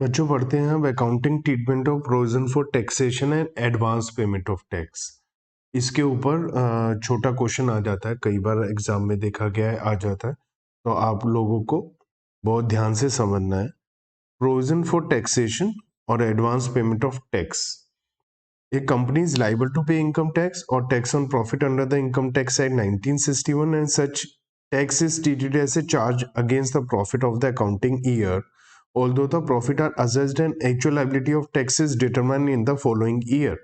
बच्चों पढ़ते हैं अब accounting treatment of provision for taxation and advance payment of tax. इसके ऊपर छोटा क्वेश्चन आ जाता है, कई बार एग्जाम में देखा गया है आ जाता है, तो आप लोगों को बहुत ध्यान से समझना है। प्रोविजन फॉर टैक्सेशन और advance payment of tax. A company is liable to pay income tax or tax on profit under the Income Tax Act 1961, and such tax is treated as a charge against the profit of the accounting year, although the profit are assessed and actual liability of tax is determined in the following year.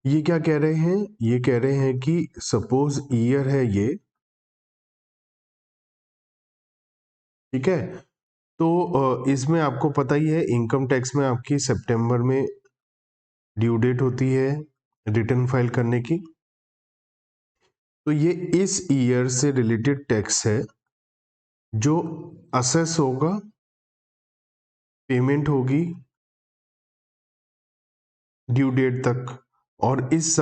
ये क्या कह रहे हैं? ये कह रहे हैं कि सपोज ईयर है ये, ठीक है, तो इसमें आपको पता ही है इनकम टैक्स में आपकी सितंबर में ड्यू डेट होती है रिटर्न फाइल करने की। तो ये इस ईयर से रिलेटेड टैक्स है जो असेस होगा, पेमेंट होगी ड्यू डेट तक, और इस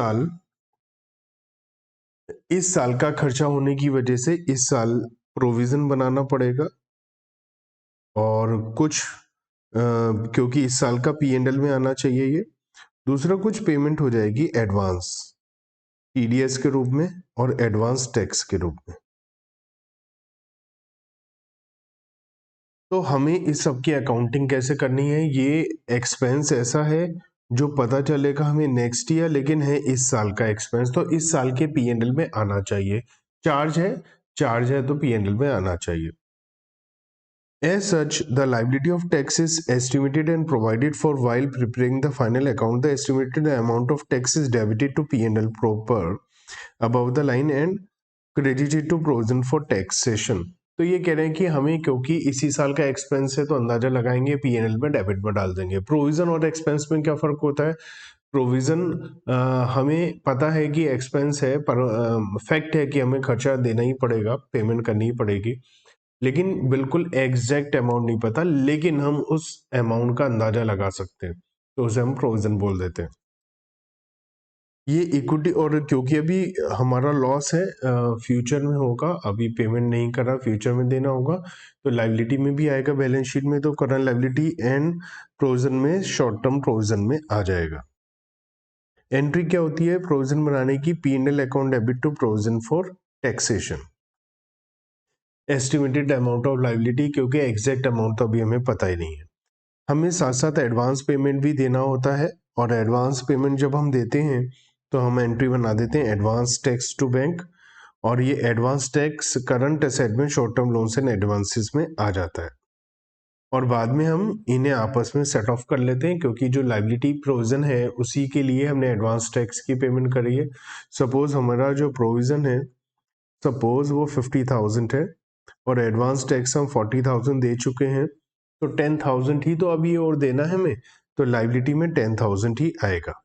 साल का खर्चा होने की वजह से इस साल प्रोविजन बनाना पड़ेगा, और कुछ क्योंकि इस साल का P&L में आना चाहिए ये। दूसरा, कुछ पेमेंट हो जाएगी एडवांस TDS के रूप में और एडवांस टैक्स के रूप में। तो हमें इस सब की अकाउंटिंग कैसे करनी है? ये एक्सपेंस ऐसा है जो पता चलेगा हमें नेक्स्ट ईयर, लेकिन है इस साल का एक्सपेंस, तो इस साल के P&L में आना चाहिए। चार्ज है तो P&L में आना चाहिए। As such, the liability of tax is estimated and provided for while preparing the final account. The estimated amount of tax is debited to P&L proper above the line and credited to provision for taxation. तो ये कह रहे हैं कि हमें क्योंकि इसी साल का एक्सपेंस है तो अंदाजा लगाएंगे, P&L में डेबिट में डाल देंगे। प्रोविजन और एक्सपेंस में क्या फर्क होता है? प्रोविजन हमें पता है कि एक्सपेंस है, पर फैक्ट है कि हमें खर्चा देना ही पड़ेगा, पेमेंट करनी ही पड़ेगी, लेकिन बिल्कुल एग्जैक्ट अमाउंट नहीं पता, लेकिन हम उस अमाउंट का अंदाजा लगा सकते हैं, तो उसे हम प्रोविजन बोल देते हैं। ये इक्विटी, और क्योंकि अभी हमारा लॉस है, फ्यूचर में होगा, अभी पेमेंट नहीं करा, फ्यूचर में देना होगा, तो लायबिलिटी में भी आएगा बैलेंस शीट में, तो करंट लायबिलिटी एंड प्रोविजन में शॉर्ट टर्म प्रोविजन में आ जाएगा। एंट्री क्या होती है प्रोविजन बनाने की? P&L account debit to provision for taxation, estimated amount of liability, क्योंकि एग्जैक्ट अमाउंट तो अभी हमें पता ही नहीं है। हमें साथ साथ एडवांस पेमेंट भी देना होता है, और एडवांस पेमेंट जब हम देते हैं तो हम एंट्री बना देते हैं एडवांस टैक्स टू बैंक, और ये एडवांस टैक्स करंट असेट में short term loans and advances में आ जाता है, और बाद में हम इन्हें आपस में सेट ऑफ कर लेते हैं, क्योंकि जो लायबिलिटी प्रोविजन है उसी के लिए हमने एडवांस टैक्स की पेमेंट करी है। सपोज हमारा जो प्रोविजन है, सपोज वो 50,000 है और एडवांस टैक्स हम 40,000 दे चुके हैं, तो 10,000 ही तो अभी और देना है हमें, तो लायबिलिटी में 10,000 ही आएगा।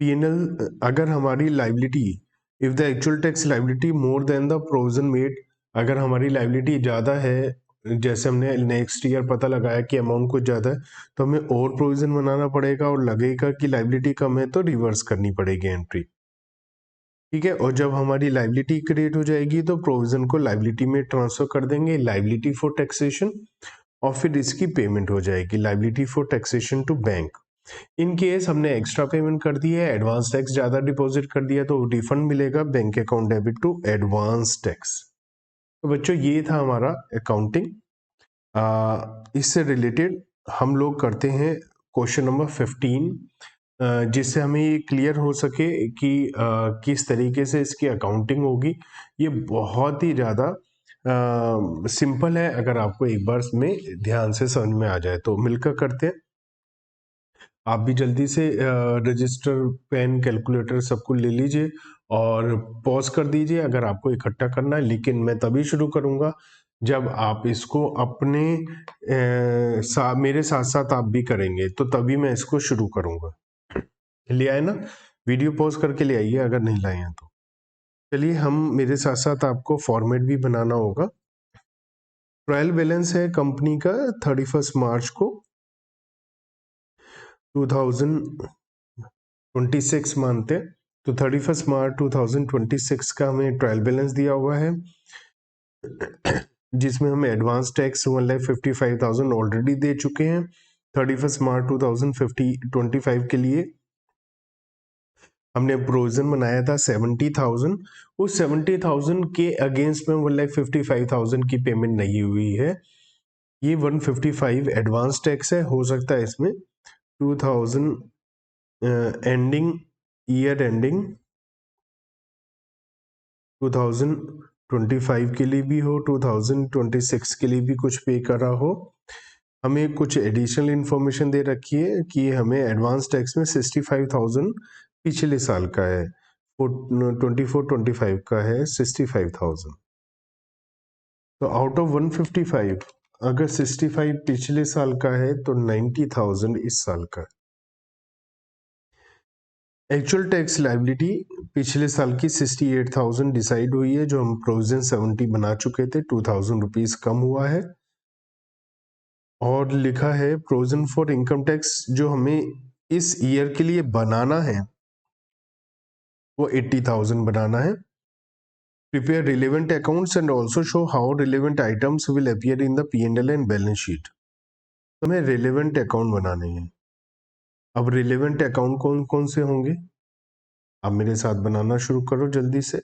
P&L, अगर हमारी liability, if the actual tax liability more than the provision made, अगर हमारी लायबिलिटी ज़्यादा है, जैसे हमने नेक्स्ट ईयर पता लगाया कि अमाउंट कुछ ज़्यादा है, तो हमें और प्रोविजन बनाना पड़ेगा, और लगेगा कि लायबिलिटी कम है तो रिवर्स करनी पड़ेगी एंट्री, ठीक है। और जब हमारी लायबिलिटी क्रिएट हो जाएगी तो प्रोविजन को लायबिलिटी में ट्रांसफर कर देंगे, लायबिलिटी फॉर टैक्सेशन, और फिर इसकी पेमेंट हो जाएगी liability for taxation to bank. In case हमने एक्स्ट्रा पेमेंट कर दी है, एडवांस टैक्स ज्यादा डिपॉजिट कर दिया, तो रिफंड मिलेगा bank account debit to advance tax. तो बच्चों ये था हमारा अकाउंटिंग। इससे रिलेटेड हम लोग करते हैं क्वेश्चन नंबर 15, जिससे हमें ये क्लियर हो सके कि किस तरीके से इसकी अकाउंटिंग होगी। ये बहुत ही ज़्यादा सिंपल है, अगर आपको एक बार में ध्यान से समझ में आ जाए तो। मिलकर करते हैं। आप भी जल्दी से रजिस्टर, पेन, कैलकुलेटर सब कुछ ले लीजिए और पॉज कर दीजिए अगर आपको इकट्ठा करना है, लेकिन मैं तभी शुरू करूंगा जब आप इसको अपने मेरे साथ साथ आप भी करेंगे, तो तभी मैं इसको शुरू करूंगा। ले आए ना? वीडियो पॉज करके ले आइए अगर नहीं लाए हैं तो। चलिए, हम मेरे साथ साथ आपको फॉर्मेट भी बनाना होगा। ट्रायल बैलेंस है कंपनी का 31 मार्च को 2026 मानते हैं, तो 31 मार्च 2026 का हमें ट्रायल बैलेंस दिया हुआ है। जिसमें हम एडवांस टैक्स 1,55,000 ऑलरेडी दे चुके हैं 31 मार्च 2025 के लिए। हमने प्रोविजन बनाया था 70,000, उस 70,000 के अगेंस्ट में 1,55,000 की पेमेंट नहीं हुई है। ये 155 एडवांस टैक्स है। हो सकता है इसमें 2000 एंडिंग ईयर एंडिंग 2025 के लिए भी हो, 2026 के लिए भी कुछ पे करा हो। हमें कुछ एडिशनल इंफॉर्मेशन दे रखी है कि हमें एडवांस टैक्स में 65,000 पिछले साल का है, 24-25 का है 65,000। तो आउट ऑफ 155 अगर 65 पिछले साल का है तो 90,000 इस साल का। एक्चुअल टैक्स लायबिलिटी पिछले साल की 68,000 डिसाइड हुई है, जो हम प्रोविजन 70 बना चुके थे, 2,000 रुपीज कम हुआ है। और लिखा है प्रोविजन फॉर इनकम टैक्स जो हमें इस ईयर के लिए बनाना है वो 80,000 बनाना है। Prepare relevant accounts and also show how relevant items will appear in the P&L and balance sheet. हमें रिलेवेंट अकाउंट बनाने हैं। अब रिलेवेंट अकाउंट कौन कौन से होंगे, आप मेरे साथ बनाना शुरू करो जल्दी से।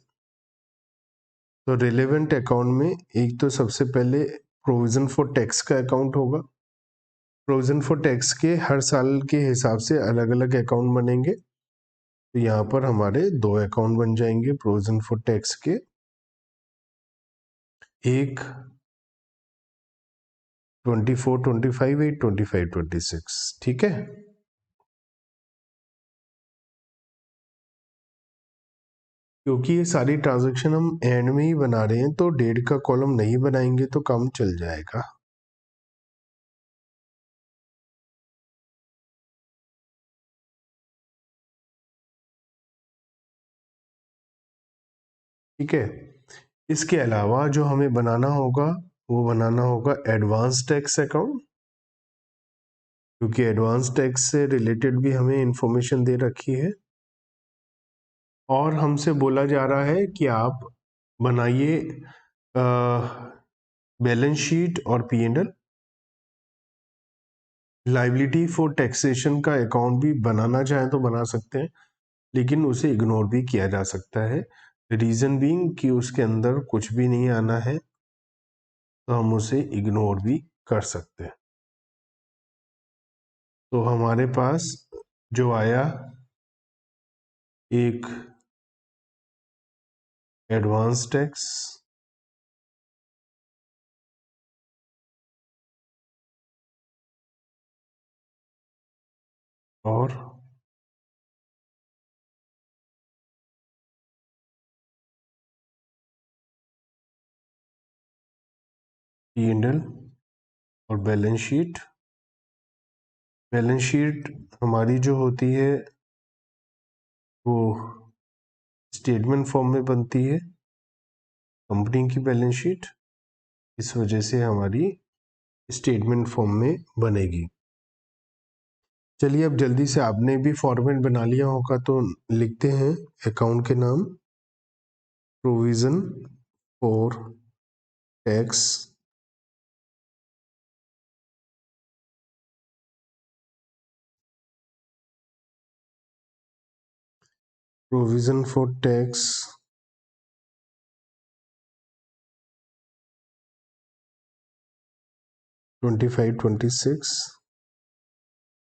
तो रिलेवेंट अकाउंट में एक तो सबसे पहले प्रोविजन फॉर टैक्स का अकाउंट होगा। प्रोविजन फॉर टैक्स के हर साल के हिसाब से अलग अलग अकाउंट बनेंगे। तो यहाँ पर हमारे 2 अकाउंट बन जाएंगे प्रोविजन फॉर टैक्स के। एक 24-25, एक 25-26, ठीक है। क्योंकि ये सारी ट्रांजैक्शन हम एंड में ही बना रहे हैं तो डेट का कॉलम नहीं बनाएंगे तो काम चल जाएगा। ठीक है। इसके अलावा जो हमें बनाना होगा वो बनाना होगा एडवांस टैक्स अकाउंट, क्योंकि एडवांस टैक्स से रिलेटेड भी हमें इंफॉर्मेशन दे रखी है। और हमसे बोला जा रहा है कि आप बनाइए बैलेंस शीट और P&L। लाइबिलिटी फॉर टैक्सेशन का अकाउंट भी बनाना चाहें तो बना सकते हैं, लेकिन उसे इग्नोर भी किया जा सकता है। रीजन बीइंग कि उसके अंदर कुछ भी नहीं आना है तो हम उसे इग्नोर भी कर सकते हैं। तो हमारे पास जो आया एक एडवांस टैक्स और P&L और बैलेंस शीट। बैलेंस शीट हमारी जो होती है वो स्टेटमेंट फॉर्म में बनती है, कंपनी की बैलेंस शीट, इस वजह से हमारी स्टेटमेंट फॉर्म में बनेगी। चलिए अब जल्दी से, आपने भी फॉर्मेट बना लिया होगा तो लिखते हैं अकाउंट के नाम provision for tax provision for tax 25-26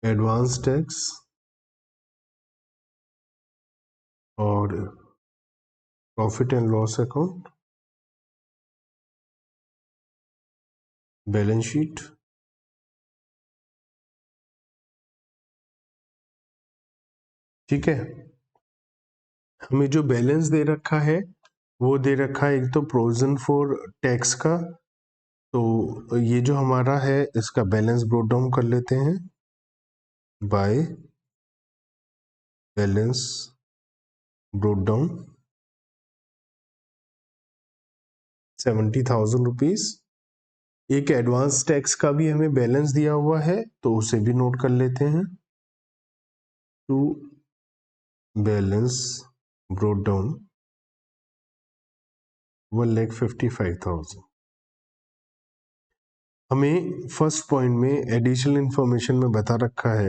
advance tax और profit and loss account balance sheet. ठीक है। हमें जो बैलेंस दे रखा है वो दे रखा है एक तो प्रोविजन फॉर टैक्स का, तो ये जो हमारा है इसका बैलेंस ब्रोट डाउन कर लेते हैं by balance brought down 70,000 rupees. एक एडवांस टैक्स का भी हमें बैलेंस दिया हुआ है तो उसे भी नोट कर लेते हैं, टू बैलेंस ब्रोट डाउन 1,55,000। हमें फर्स्ट पॉइंट में एडिशनल इंफॉर्मेशन में बता रखा है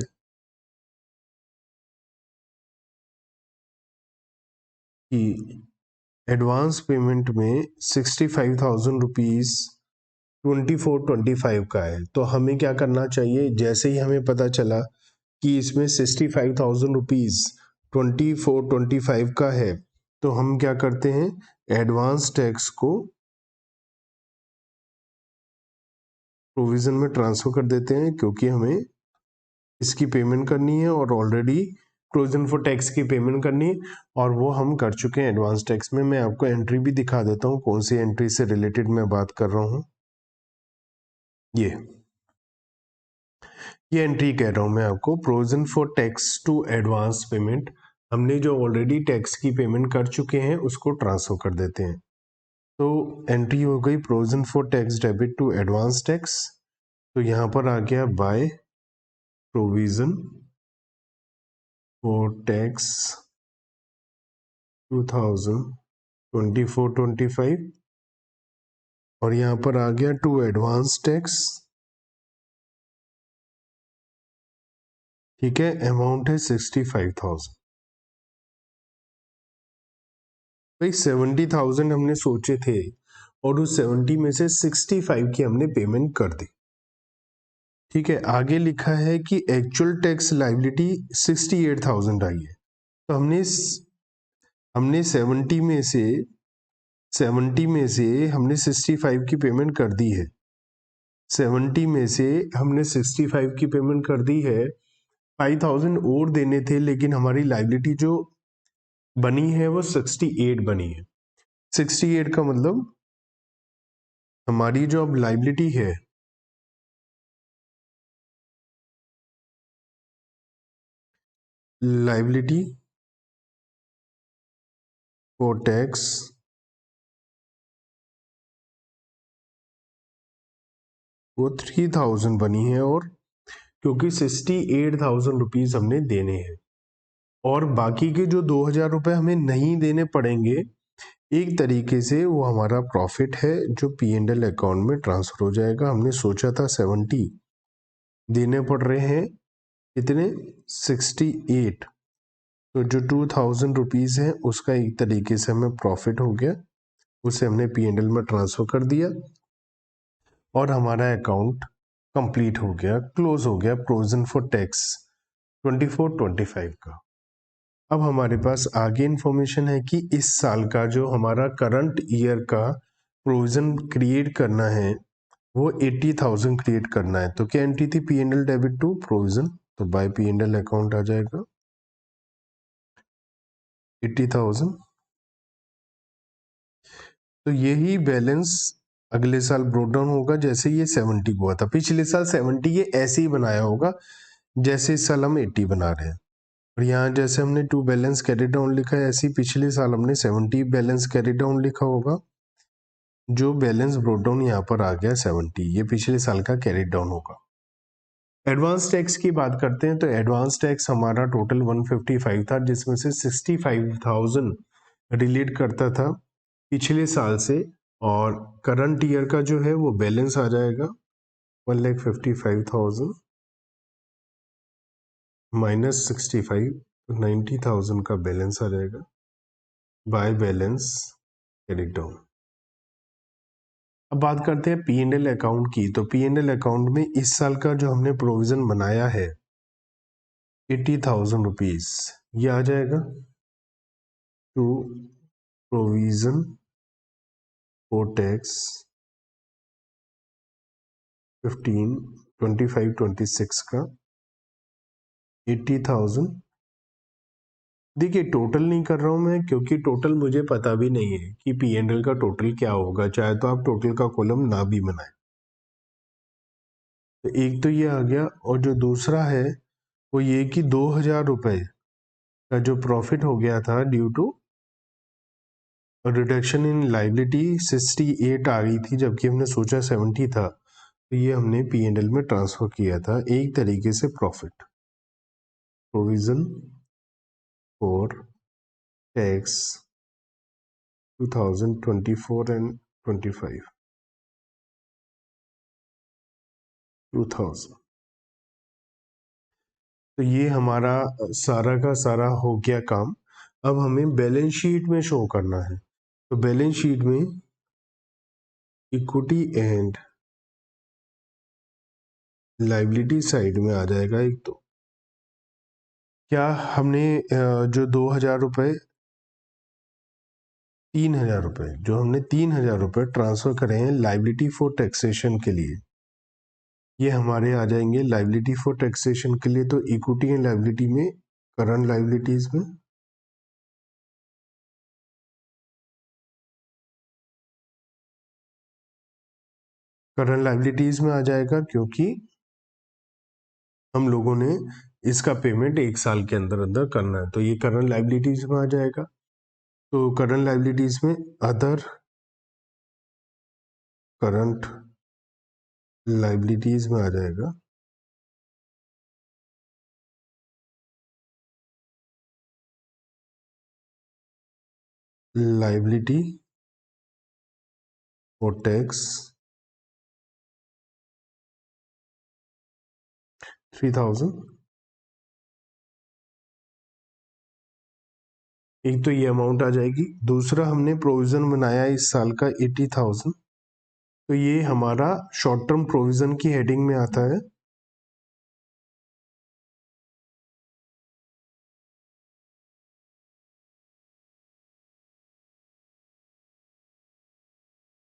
कि एडवांस पेमेंट में 65,000 रुपीज़ 24-25 का है। तो हमें क्या करना चाहिए, जैसे ही हमें पता चला कि इसमें 65,000 रुपीज़ 24-25 का है, तो हम क्या करते हैं, एडवांस टैक्स को प्रोविज़न में ट्रांसफ़र कर देते हैं, क्योंकि हमें इसकी पेमेंट करनी है और ऑलरेडी प्रोविजन फॉर टैक्स की पेमेंट करनी है, और वो हम कर चुके हैं एडवांस टैक्स में। मैं आपको एंट्री भी दिखा देता हूँ, कौन सी एंट्री से रिलेटेड मैं बात कर रहा हूँ। ये एंट्री कह रहा हूँ मैं आपको, provision for tax to advance payment. हमने जो ऑलरेडी टैक्स की पेमेंट कर चुके हैं उसको ट्रांसफर कर देते हैं। तो एंट्री हो गई provision for tax debit to advance tax. तो यहाँ पर आ गया बाय प्रोविजन फॉर टैक्स 2024-25, और यहाँ पर आ गया टू एडवांस टैक्स। ठीक है, अमाउंट है 65,000। भाई 70,000 हमने सोचे थे और उस 70 में से 65 की हमने पेमेंट कर दी। ठीक है, आगे लिखा है कि एक्चुअल टैक्स लायबिलिटी 68,000 आई है। तो हमने 70 में से हमने 65 की पेमेंट कर दी है। 70 में से हमने 65 की पेमेंट कर दी है। 5,000 और देने थे, लेकिन हमारी लायबिलिटी जो बनी है वो 68 बनी है। 68 का मतलब हमारी जो अब लायबिलिटी है, लायबिलिटी फॉर टैक्स वो 3,000 बनी है, और क्योंकि 68,000 रुपीज हमने देने हैं और बाकी के जो 2,000 रुपए हमें नहीं देने पड़ेंगे, एक तरीके से वो हमारा प्रॉफिट है जो P&L अकाउंट में ट्रांसफर हो जाएगा। हमने सोचा था 70 देने पड़ रहे हैं, इतने 68, तो जो 2,000 रुपीज है उसका एक तरीके से हमें प्रॉफिट हो गया, उसे हमने P&L में ट्रांसफर कर दिया और हमारा अकाउंट कंप्लीट हो गया, क्लोज हो गया प्रोविजन फॉर टैक्स 24-25 का। अब हमारे पास आगे इंफॉर्मेशन है कि इस साल का जो हमारा करंट ईयर का प्रोविजन क्रिएट करना है वो 80,000 क्रिएट करना है। तो क्या एंट्री थी, P&L डेबिट टू प्रोविजन, तो बाय P&L अकाउंट आ जाएगा 80,000। तो यही बैलेंस अगले साल ब्रोक डाउन होगा, जैसे ये 70 हुआ था पिछले साल 70, ये ऐसे ही बनाया होगा जैसे इस साल हम 80 बना रहे हैं। और यहाँ जैसे हमने टू बैलेंस कैरी डाउन लिखा है, ऐसे ही पिछले साल हमने 70 बैलेंस कैरी डाउन लिखा होगा। जो बैलेंस ब्रोक डाउन यहाँ पर आ गया 70, ये पिछले साल का कैरी डाउन होगा। एडवांस टैक्स की बात करते हैं, तो एडवांस टैक्स हमारा टोटल 155 था, जिसमें से 65,000 रिलेट करता था पिछले साल से, और करंट ईयर का जो है वो बैलेंस आ जाएगा 1,55,000 माइनस 65, 90,000 का बैलेंस आ जाएगा बाय बैलेंस कैरी डाउन। अब बात करते हैं P&L अकाउंट की। तो P&L अकाउंट में इस साल का जो हमने प्रोविजन बनाया है 80,000 रुपीज, ये आ जाएगा टू प्रोविजन फॉर टैक्स 15-25-26 का 80,000। देखिए टोटल नहीं कर रहा हूं मैं, क्योंकि टोटल मुझे पता भी नहीं है कि P&L का टोटल क्या होगा, चाहे तो आप टोटल का कॉलम ना भी बनाए। तो एक तो ये आ गया, और जो दूसरा है वो ये कि 2,000 रुपए का जो प्रॉफिट हो गया था due to reduction in liability 68 आ गई थी, जबकि हमने सोचा 70 था, तो ये हमने P&L में ट्रांसफर किया था, एक तरीके से profit. Provision for tax 2024 and 25। 2000। तो ये हमारा सारा का सारा हो गया काम। अब हमें बैलेंस शीट में शो करना है। तो बैलेंस शीट में इक्विटी एंड लायबिलिटी साइड में आ जाएगा एक। तो क्या हमने जो 2000 रुपये 3000 रुपये जो हमने 3000 रुपये ट्रांसफर करे हैं लायबिलिटी फॉर टैक्सेशन के लिए, ये हमारे आ जाएंगे लायबिलिटी फॉर टैक्सेशन के लिए। तो इक्विटी एंड लायबिलिटी में करंट लायबिलिटीज में करंट लायबिलिटीज में आ जाएगा, क्योंकि हम लोगों ने इसका पेमेंट 1 साल के अंदर अंदर करना है। तो ये करंट लायबिलिटीज में आ जाएगा। तो करंट लायबिलिटीज में अदर करंट लायबिलिटीज में आ जाएगा लायबिलिटी फॉर टैक्स 3000। एक तो ये अमाउंट आ जाएगी। दूसरा हमने प्रोविजन बनाया इस साल का 80,000। तो ये हमारा शॉर्ट टर्म प्रोविजन की हेडिंग में आता है।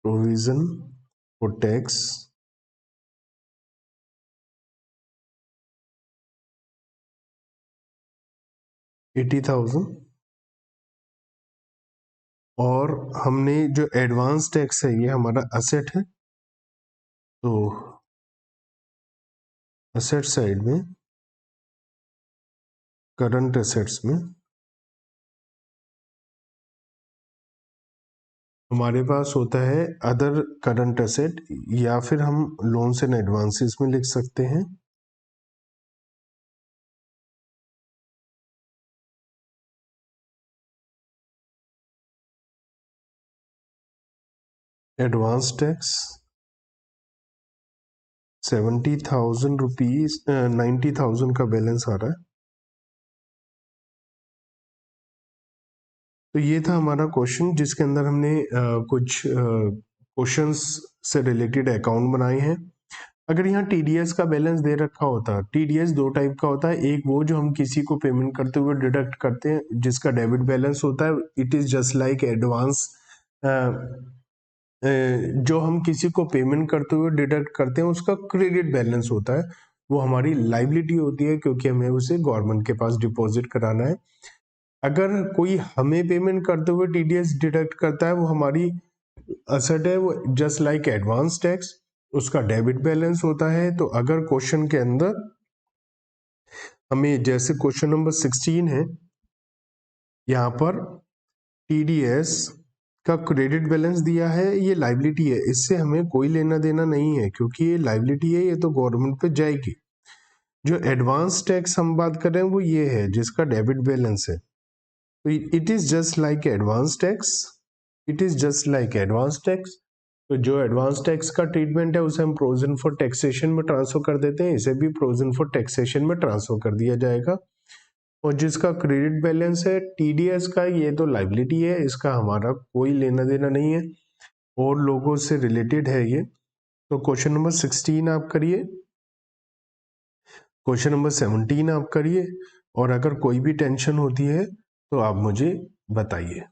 Provision for tax 80,000। और हमने जो एडवांस टैक्स है ये हमारा असेट है। तो असेट साइड में करंट असेट्स में हमारे पास होता है अदर करंट असेट, या फिर हम लोन्स एंड एडवांसेस में लिख सकते हैं। एडवांस टैक्स 70,000 रुपीज 90,000 का बैलेंस आ रहा है। तो ये था हमारा क्वेश्चन, जिसके अंदर हमने कुछ क्वेश्चंस से रिलेटेड अकाउंट बनाए हैं। अगर यहाँ टीडीएस का बैलेंस दे रखा होता, टीडीएस दो टाइप का होता है। एक वो जो हम किसी को पेमेंट करते हुए डिडक्ट करते हैं, जिसका डेबिट बैलेंस होता है, it is just like advance. जो हम किसी को पेमेंट करते हुए डिडक्ट करते हैं उसका क्रेडिट बैलेंस होता है, वो हमारी लायबिलिटी होती है, क्योंकि हमें उसे गवर्नमेंट के पास डिपॉजिट कराना है। अगर कोई हमें पेमेंट करते हुए टीडीएस डिडक्ट करता है, वो हमारी असेट है, वो जस्ट लाइक एडवांस टैक्स, उसका डेबिट बैलेंस होता है। तो अगर क्वेश्चन के अंदर हमें, जैसे क्वेश्चन नंबर 16 है, यहाँ पर टीडीएस का क्रेडिट बैलेंस दिया है, ये लायबिलिटी है, इससे हमें कोई लेना देना नहीं है, क्योंकि ये लायबिलिटी है, ये तो गवर्नमेंट पे जाएगी। जो एडवांस टैक्स हम बात कर रहे हैं वो ये है जिसका डेबिट बैलेंस है। तो it is just like advance tax, it is just like advance tax. तो जो एडवांस टैक्स का ट्रीटमेंट है उसे हम प्रोविजन फॉर टैक्सेशन में ट्रांसफर कर देते हैं, इसे भी प्रोविजन फॉर टैक्सेशन में ट्रांसफर कर दिया जाएगा। और जिसका क्रेडिट बैलेंस है टीडीएस का, ये तो लायबिलिटी है, इसका हमारा कोई लेना देना नहीं है, और लोगों से रिलेटेड है ये। तो क्वेश्चन नंबर 16 आप करिए, क्वेश्चन नंबर 17 आप करिए, और अगर कोई भी टेंशन होती है तो आप मुझे बताइए।